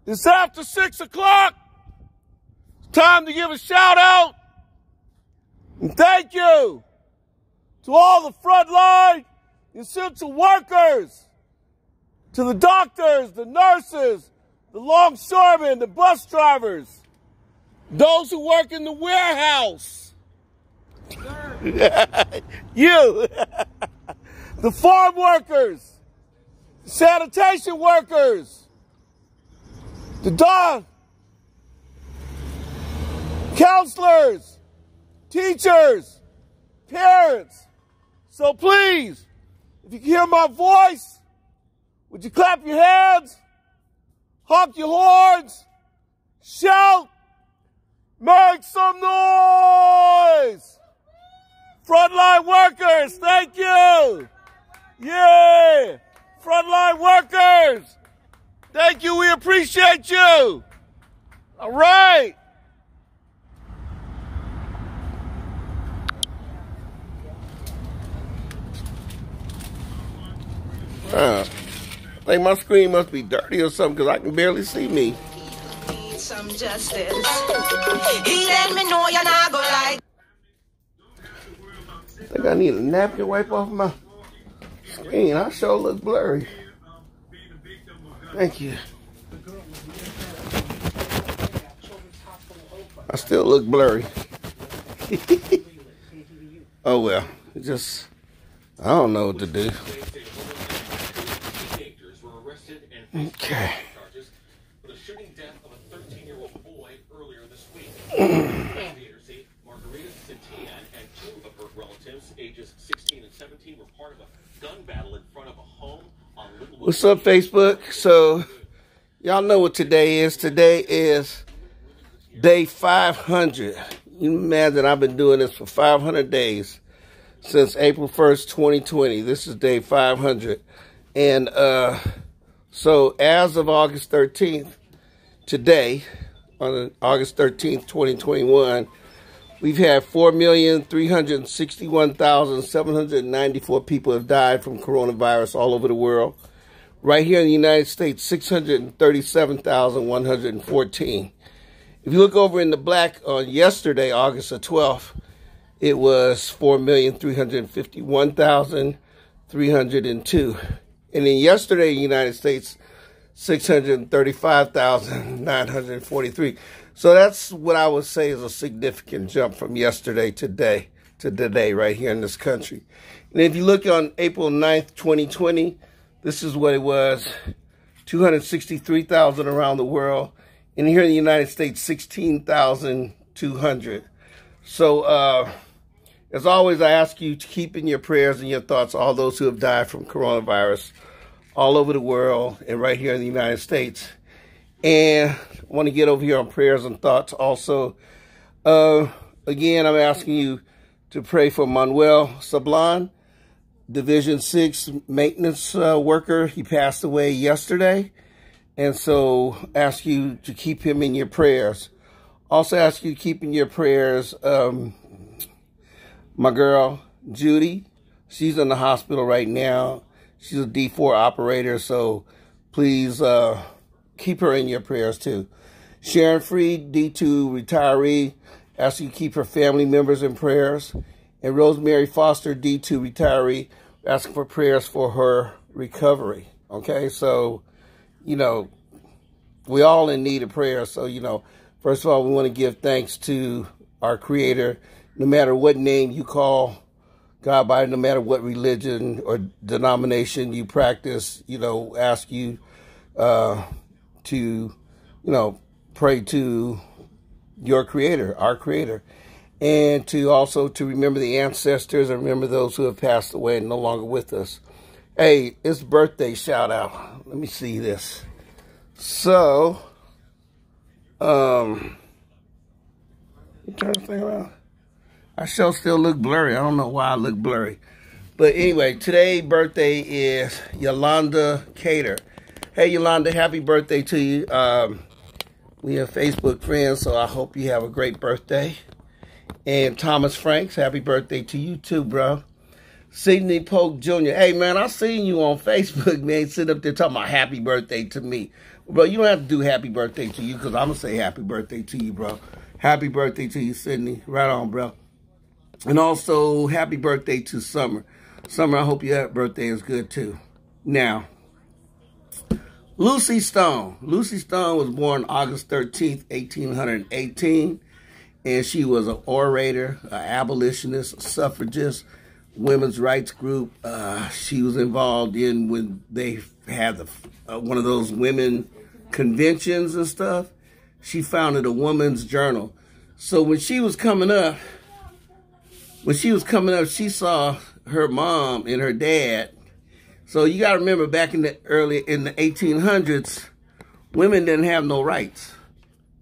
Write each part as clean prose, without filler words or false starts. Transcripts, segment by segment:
It's after 6 o'clock. It's time to give a shout out and thank you to all the frontline essential workers, to the doctors, the nurses, the longshoremen, the bus drivers, those who work in the warehouse, you, the farm workers, the sanitation workers, the counselors, teachers, parents. So please, if you can hear my voice, would you clap your hands, honk your horns, shout, make some noise. Frontline workers, thank you. Yeah, frontline workers, thank you, we appreciate you. All right. I think my screen must be dirty or something because I can barely see me. Some justice. He let me know you're not gonna like. I think I need a napkin wipe off my screen. I sure look blurry. Thank you. I still look blurry. Oh well, just I don't know what to do. Okay. What's up, Facebook? So, y'all know what today is. Today is day 500. You imagine I've been doing this for 500 days since April 1st, 2020. This is day 500. And so as of August 13th, today, on August 13th, 2021, we've had 4,361,794 people have died from coronavirus all over the world. Right here in the United States, 637,114. If you look over in the black on yesterday, August the 12th, it was 4,351,302. And then yesterday in the United States, 635,943. So that's what I would say is a significant jump from yesterday to today right here in this country. And if you look on April 9th, 2020, this is what it was, 263,000 around the world. And here in the United States, 16,200. So as always, I ask you to keep in your prayers and your thoughts all those who have died from coronavirus all over the world and right here in the United States. And I want to get over here on prayers and thoughts also. Again, I'm asking you to pray for Manuel Sablan, Division 6 maintenance worker. He passed away yesterday. And so ask you to keep him in your prayers. Also ask you to keep in your prayers my girl, Judy. She's in the hospital right now. She's a D4 operator, so please keep her in your prayers too. Sharon Freed, D2 retiree, ask you to keep her family members in prayers. And Rosemary Foster, D2 retiree, asking for prayers for her recovery. Okay, so, you know, we all in need of prayer. So, you know, first of all, we want to give thanks to our Creator, no matter what name you call God by, no matter what religion or denomination you practice, you know, ask you to, you know, pray to your Creator, our Creator, and to also to remember the ancestors and remember those who have passed away and no longer with us. Hey, it's birthday shout out. Let me see this. So, I'm trying to think around. I still look blurry. I don't know why I look blurry. But anyway, today's birthday is Yolanda Cater. Hey, Yolanda, happy birthday to you. We are Facebook friends, so I hope you have a great birthday. And Thomas Franks, happy birthday to you too, bro. Sidney Polk Jr. Hey, man, I seen you on Facebook, man, sitting up there talking about happy birthday to me. Bro, you don't have to do happy birthday to you because I'm going to say happy birthday to you, bro. Happy birthday to you, Sydney. Right on, bro. And also, happy birthday to Summer. Summer, I hope your birthday is good, too. Now, Lucy Stone. Lucy Stone was born August 13th, 1818. And she was an orator, an abolitionist, a suffragist, women's rights group. She was involved in when they had one of those women conventions and stuff. She founded a woman's journal. So when she was coming up, she saw her mom and her dad. So you got to remember, back in the 1800s, women didn't have no rights.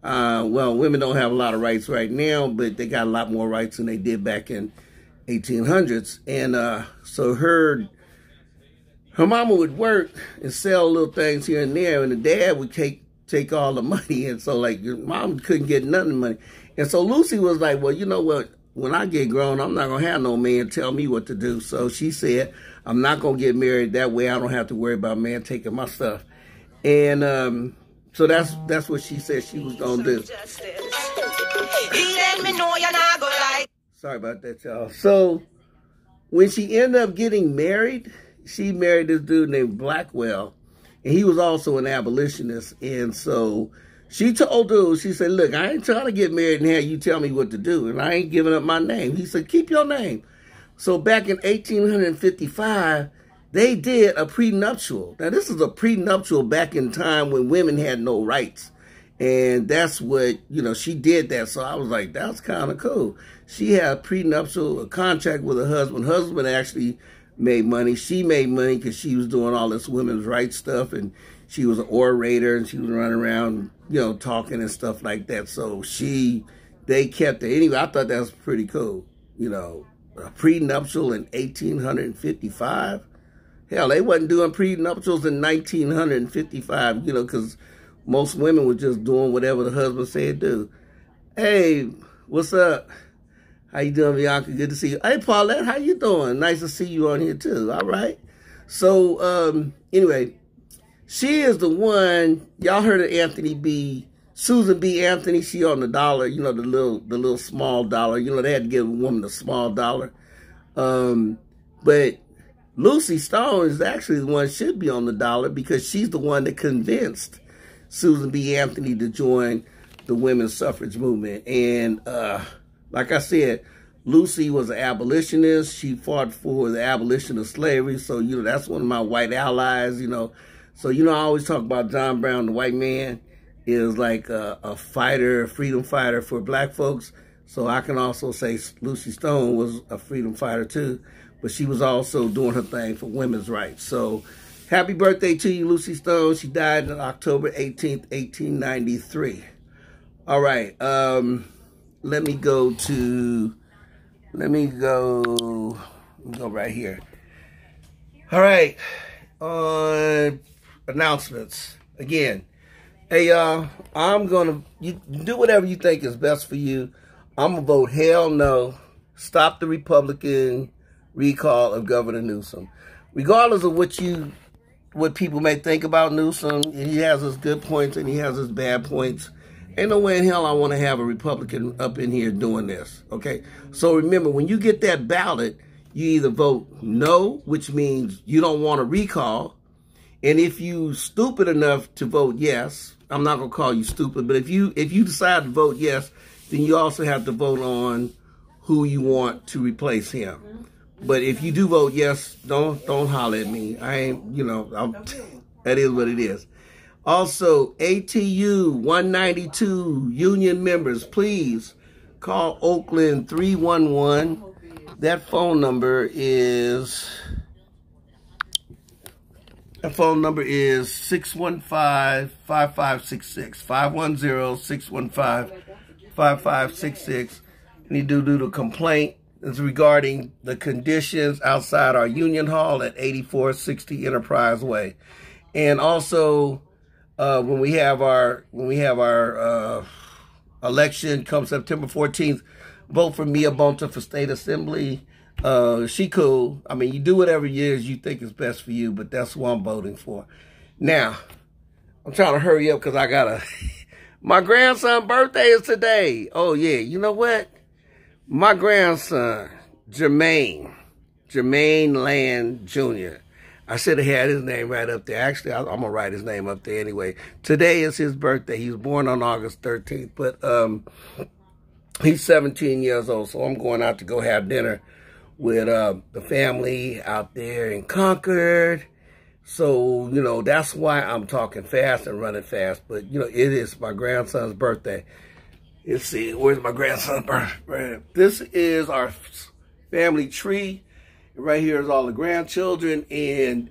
Well, women don't have a lot of rights right now, but they got a lot more rights than they did back in 1800s. And so her mama would work and sell little things here and there, and the dad would take all the money. And so, like, your mom couldn't get nothing money. And so Lucy was like, well, you know what? When I get grown, I'm not going to have no man tell me what to do. So she said, I'm not going to get married. That way I don't have to worry about a man taking my stuff. And so that's what she said she was going to do. Sorry about that, y'all. So when she ended up getting married, she married this dude named Blackwell. And he was also an abolitionist. And so she told dude, she said, look, I ain't trying to get married and have you tell me what to do. And I ain't giving up my name. He said, keep your name. So back in 1855, they did a prenuptial. Now, this is a prenuptial back in time when women had no rights. And that's what, you know, she did that. So I was like, that's kind of cool. She had a prenuptial, a contract with her husband. Husband actually made money. She made money because she was doing all this women's rights stuff. And she was an orator and she was running around, you know, talking and stuff like that. So they kept it. Anyway, I thought that was pretty cool. You know, a prenuptial in 1855. Hell, they wasn't doing prenuptials in 1955, you know, because most women were just doing whatever the husband said do. Hey, what's up? How you doing, Bianca? Good to see you. Hey, Paulette, how you doing? Nice to see you on here, too. All right. So, anyway, she is the one, y'all heard of Susan B. Anthony. She on the dollar, you know, the little small dollar. You know, they had to give a woman a small dollar. But Lucy Stone is actually the one should be on the dollar because she's the one that convinced Susan B. Anthony to join the women's suffrage movement. And like I said, Lucy was an abolitionist. She fought for the abolition of slavery. So, you know, that's one of my white allies, you know. So, you know, I always talk about John Brown, the white man, is like a fighter, a freedom fighter for black folks. So I can also say Lucy Stone was a freedom fighter too. But she was also doing her thing for women's rights. So happy birthday to you, Lucy Stone. She died on October 18th, 1893. All right. Let me go right here. All right. On announcements. Again. Hey, y'all. You do whatever you think is best for you. I'm going to vote hell no. Stop the Republican recall of Governor Newsom. Regardless of what people may think about Newsom, he has his good points and he has his bad points. Ain't no way in hell I want to have a Republican up in here doing this, okay? So remember, when you get that ballot, you either vote no, which means you don't want a recall, and if you stupid enough to vote yes, I'm not going to call you stupid, but if you decide to vote yes, then you also have to vote on who you want to replace him. But if you do vote yes, don't holler at me. I ain't, you know, that is what it is. Also, ATU 192 union members, please call Oakland 311. That phone number is 615-5566. 510-615-5566. You need to do the complaint. It's regarding the conditions outside our union hall at 8460 Enterprise Way. And also, when we have our election come September 14th, vote for Mia Bonta for state assembly. She cool. I mean, you do whatever it is you think is best for you, but that's who I'm voting for. Now, I'm trying to hurry up because I got my grandson's birthday is today. Oh, yeah. You know what? My grandson, Jermaine Land Jr. I should have had his name right up there. Actually, I'm going to write his name up there anyway. Today is his birthday. He was born on August 13th. But he's 17 years old, so I'm going out to go have dinner with the family out there in Concord. So, you know, that's why I'm talking fast and running fast. But, you know, it is my grandson's birthday. Let's see, where's my grandson's birthday? This is our family tree. Right here is all the grandchildren. And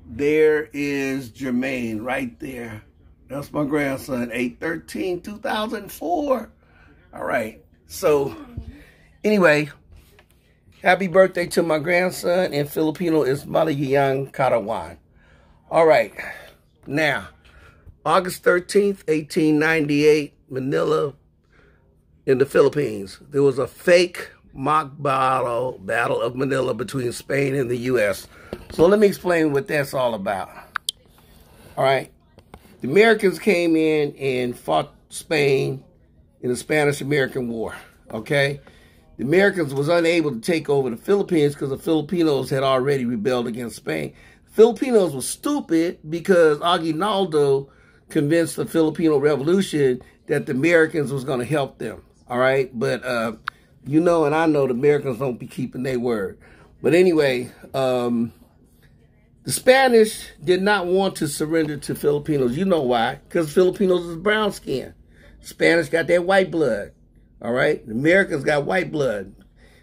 there is Jermaine right there. That's my grandson, 8/13/2004. All right. So, anyway, happy birthday to my grandson. In Filipino is Maligayang Karawan. All right. Now, August 13th, 1898, Manila, in the Philippines. There was a fake mock battle of Manila between Spain and the U.S. So let me explain what that's all about. All right. The Americans came in and fought Spain in the Spanish-American War. Okay. The Americans was unable to take over the Philippines because the Filipinos had already rebelled against Spain. Filipinos were stupid because Aguinaldo convinced the Filipino Revolution that the Americans was going to help them. All right. But, you know, and I know the Americans don't be keeping their word. But anyway, the Spanish did not want to surrender to Filipinos. You know why? Because Filipinos is brown skin. Spanish got that white blood. All right. The Americans got white blood.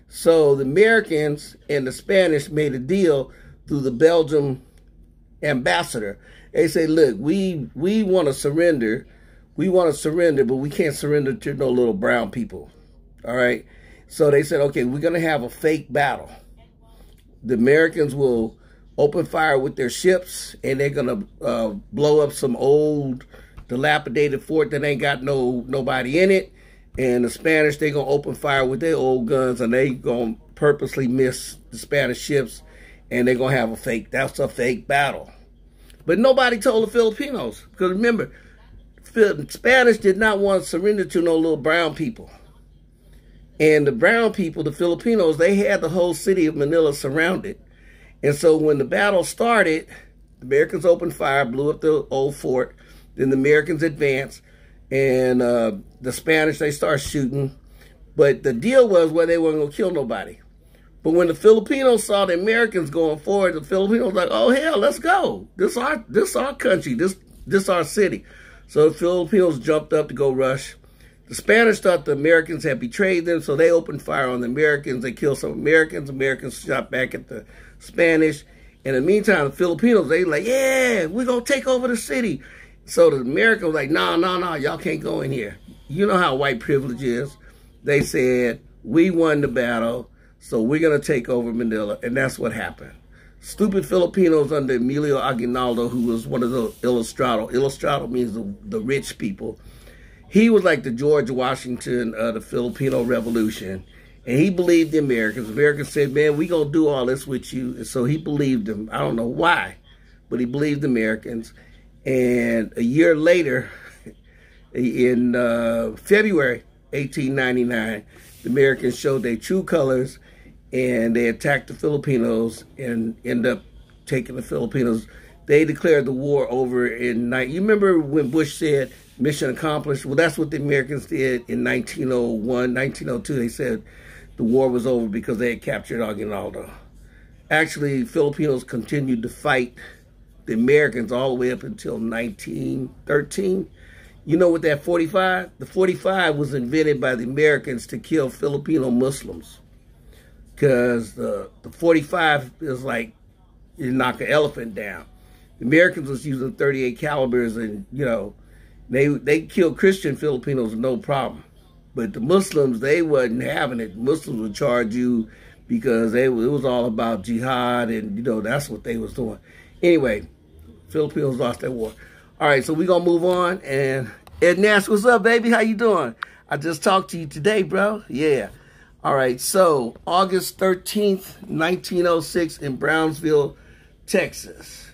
So the Americans and the Spanish made a deal through the Belgium ambassador. They say, look, we want to surrender. We want to surrender, but we can't surrender to no little brown people. All right. So they said, okay, we're going to have a fake battle. The Americans will open fire with their ships, and they're going to blow up some old dilapidated fort that ain't got nobody in it. And the Spanish, they're going to open fire with their old guns, and they going to purposely miss the Spanish ships, and they're going to have that's a fake battle. But nobody told the Filipinos, because remember, the Spanish did not want to surrender to no little brown people. And the brown people, the Filipinos, they had the whole city of Manila surrounded. And so when the battle started, the Americans opened fire, blew up the old fort. Then the Americans advanced, and the Spanish, they started shooting. But the deal was where they weren't going to kill nobody. But when the Filipinos saw the Americans going forward, the Filipinos were like, oh, hell, let's go. This our country. This our city. So the Filipinos jumped up to go rush. The Spanish thought the Americans had betrayed them, so they opened fire on the Americans. They killed some Americans. Americans shot back at the Spanish. And in the meantime, the Filipinos, they like, yeah, we're going to take over the city. So the Americans were like, no, y'all can't go in here. You know how white privilege is. They said, we won the battle, so we're going to take over Manila. And that's what happened. Stupid Filipinos under Emilio Aguinaldo, who was one of the Ilustrado. Ilustrado means the rich people. He was like the George Washington of the Filipino Revolution. And he believed the Americans. The Americans said, man, we're going to do all this with you. And so he believed them. I don't know why, but he believed the Americans. And a year later, in February 1899, the Americans showed their true colors, and they attacked the Filipinos and ended up taking the Filipinos. They declared the war over in night. You remember when Bush said mission accomplished? Well, that's what the Americans did in 1901, 1902. They said the war was over because they had captured Aguinaldo. Actually, Filipinos continued to fight the Americans all the way up until 1913. You know what that 45? The 45 was invented by the Americans to kill Filipino Muslims. Because the 45 is like you knock an elephant down. The Americans was using 38 calibers, and you know they killed Christian Filipinos no problem. But the Muslims, they wasn't having it. Muslims would charge you because it was all about jihad, and you know that's what they was doing. Anyway, Filipinos lost that war. All right, so we're gonna move on. And Ed Nash, what's up, baby? How you doing? I just talked to you today, bro. Yeah. All right, so August 13th, 1906 in Brownsville, Texas.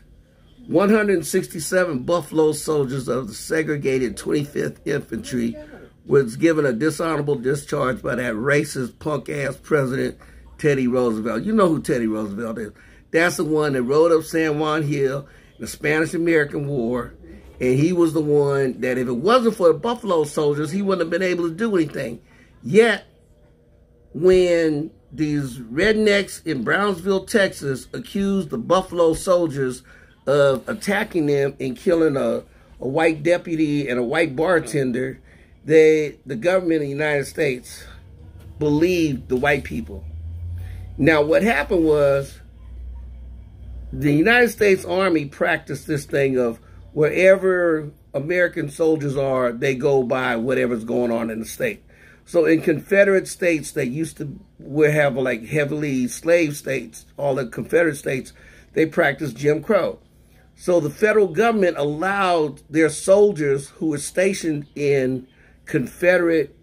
167 Buffalo soldiers of the segregated 25th Infantry was given a dishonorable discharge by that racist punk-ass president, Teddy Roosevelt. You know who Teddy Roosevelt is. That's the one that rode up San Juan Hill in the Spanish-American War, and he was the one that if it wasn't for the Buffalo soldiers, he wouldn't have been able to do anything. Yet, when these rednecks in Brownsville, Texas, accused the Buffalo soldiers of attacking them and killing a white deputy and a white bartender, the government of the United States believed the white people. Now, what happened was the United States Army practiced this thing of wherever American soldiers are, they go by whatever's going on in the state. So in Confederate states that used to have like heavily slave states, all the Confederate states, they practiced Jim Crow. So the federal government allowed their soldiers who were stationed in Confederate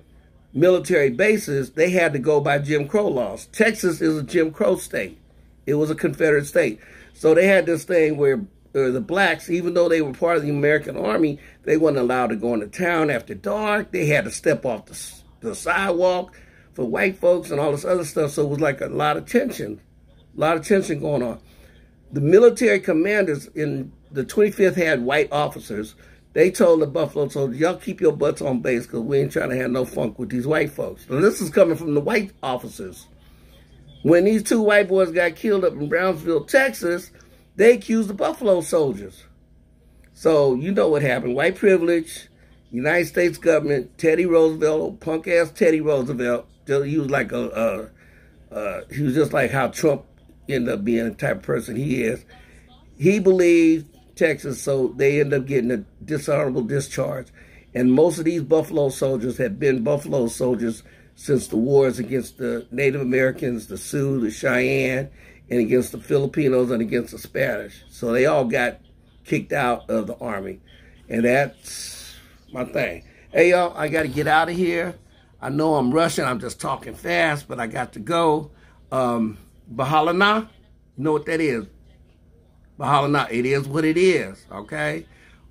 military bases, they had to go by Jim Crow laws. Texas is a Jim Crow state. It was a Confederate state. So they had this thing where the blacks, even though they were part of the American Army, they weren't allowed to go into town after dark. They had to step off the sidewalk for white folks and all this other stuff. So it was like a lot of tension going on. The military commanders in the 25th had white officers. They told the Buffalo soldiers, y'all keep your butts on base because we ain't trying to have no funk with these white folks. So this is coming from the white officers. When these two white boys got killed up in Brownsville, Texas, they accused the Buffalo soldiers. So you know what happened. White privilege, United States government, Teddy Roosevelt, old punk-ass Teddy Roosevelt. He was like he was just like how Trump ended up being the type of person he is. He believed Texas, so they ended up getting a dishonorable discharge. And most of these Buffalo soldiers had been Buffalo soldiers since the wars against the Native Americans, the Sioux, the Cheyenne, and against the Filipinos and against the Spanish. So they all got kicked out of the Army. And that's my thing. Hey, y'all, I got to get out of here. I know I'm rushing. I'm just talking fast, but I got to go. Bahala na? You know what that is? Bahala na. It is what it is, okay?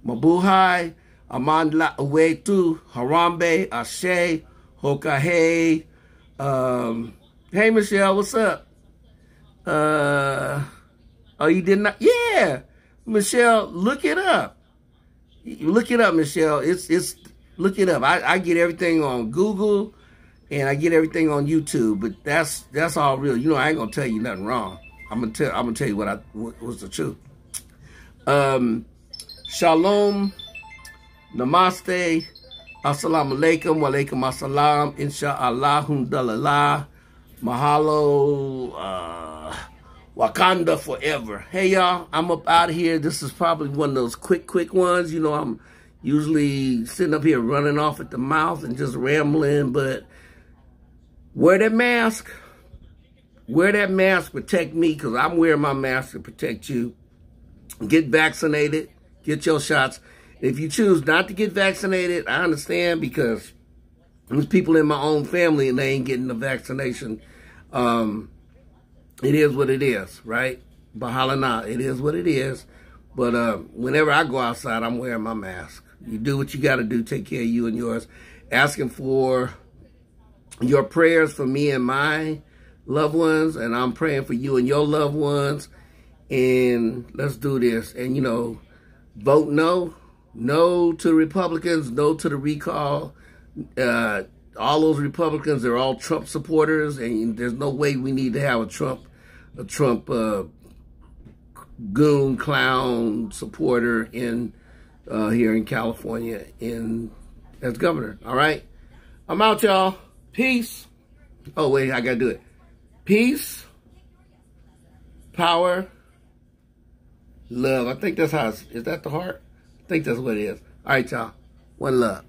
Mabuhay, Amandla Uwetu, Harambe, Ashe, Hokahe. Hey, Michelle, what's up? Oh, you did not? Yeah. Michelle, look it up. Look it up, Michelle. Look it up. I get everything on Google and I get everything on YouTube, but that's all real. You know, I ain't gonna tell you nothing wrong. I'm gonna tell you what was the truth. Shalom, namaste, assalamu alaikum, wa alaikum assalam, insha'Allah, humdallah, mahalo, Wakanda forever. Hey, y'all, I'm up out of here. This is probably one of those quick ones. You know, I'm usually sitting up here running off at the mouth and just rambling, but wear that mask. Wear that mask, protect me, because I'm wearing my mask to protect you. Get vaccinated. Get your shots. If you choose not to get vaccinated, I understand, because there's people in my own family and they ain't getting the vaccination. It is what it is, right? Bahala na. It is what it is. But whenever I go outside, I'm wearing my mask. You do what you got to do. Take care of you and yours. Asking for your prayers for me and my loved ones. And I'm praying for you and your loved ones. And let's do this. And, you know, vote no. No to the Republicans. No to the recall. All those Republicans, they're all Trump supporters. And there's no way we need to have a Trump goon clown supporter in here in California as governor. All right, I'm out, y'all. Peace. Oh wait, I gotta do it. Peace, power, love. I think that's how is that the heart? I think that's what it is. All right, y'all. One love.